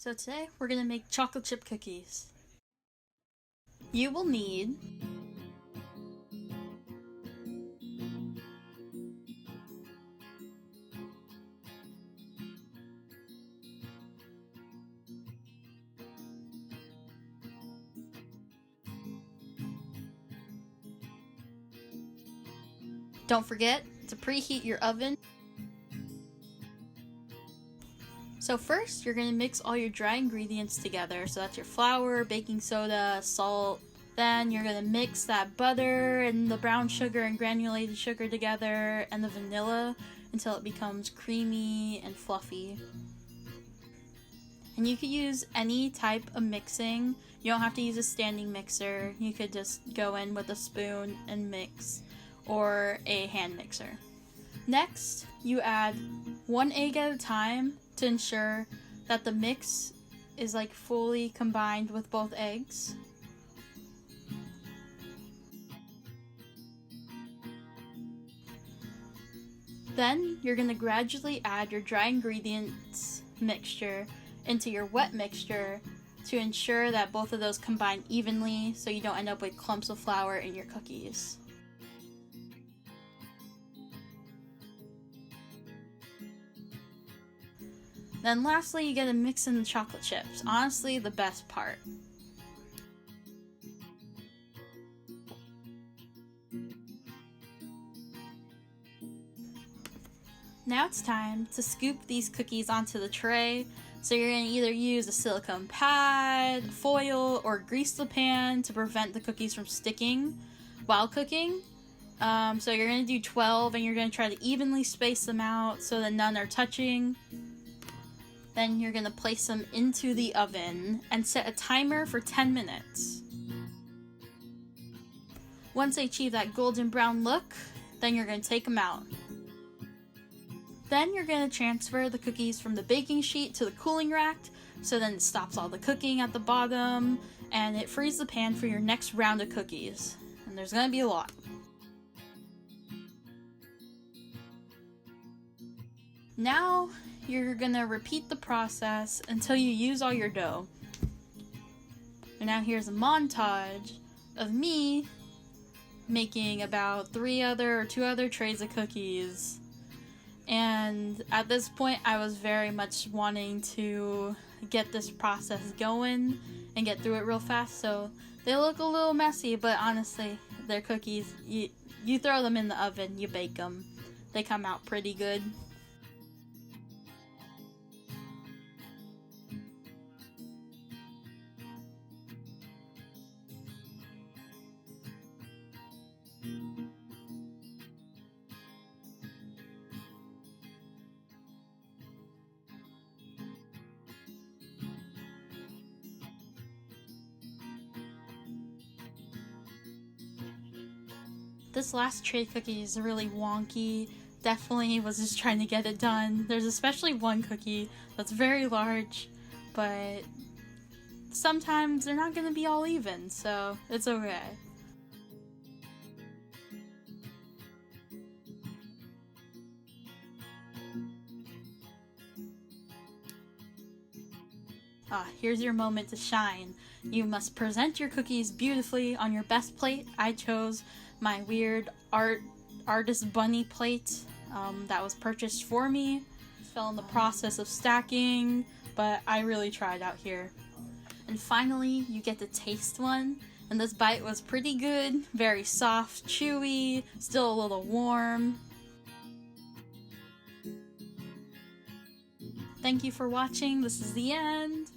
So today we're going to make chocolate chip cookies. You will need don't forget to preheat your oven. So first, you're going to mix all your dry ingredients together. So that's your flour, baking soda, salt. Then you're going to mix that butter and the brown sugar and granulated sugar together and the vanilla until it becomes creamy and fluffy. And you could use any type of mixing. You don't have to use a standing mixer. You could just go in with a spoon and mix, or a hand mixer. Next, you add 1 egg at a time to ensure that the mix is like fully combined with both eggs. Then you're going to gradually add your dry ingredients mixture into your wet mixture to ensure that both of those combine evenly so you don't end up with clumps of flour in your cookies. Then lastly, you gotta mix in the chocolate chips. Honestly, the best part. Now it's time to scoop these cookies onto the tray. So you're gonna either use a silicone pad, foil, or grease the pan to prevent the cookies from sticking while cooking. So you're gonna do 12 and you're gonna try to evenly space them out so that none are touching. Then you're going to place them into the oven and set a timer for 10 minutes. Once they achieve that golden brown look, then you're going to take them out. Then you're going to transfer the cookies from the baking sheet to the cooling rack, so then it stops all the cooking at the bottom and it frees the pan for your next round of cookies. And there's going to be a lot. Now, you're gonna repeat the process until you use all your dough. And now here's a montage of me making about 2 other trays of cookies. And at this point, I was very much wanting to get this process going and get through it real fast. So they look a little messy, but honestly, they're cookies. You throw them in the oven, you bake them. They come out pretty good. This last tray cookie is really wonky. Definitely was just trying to get it done. There's especially one cookie that's very large, but sometimes they're not going to be all even, so it's okay. Here's your moment to shine. You must present your cookies beautifully on your best plate. I chose my weird artist bunny plate that was purchased for me. Fell in the process of stacking, but I really tried out here. And finally, you get to taste one. And this bite was pretty good. Very soft, chewy, still a little warm. Thank you for watching. This is the end.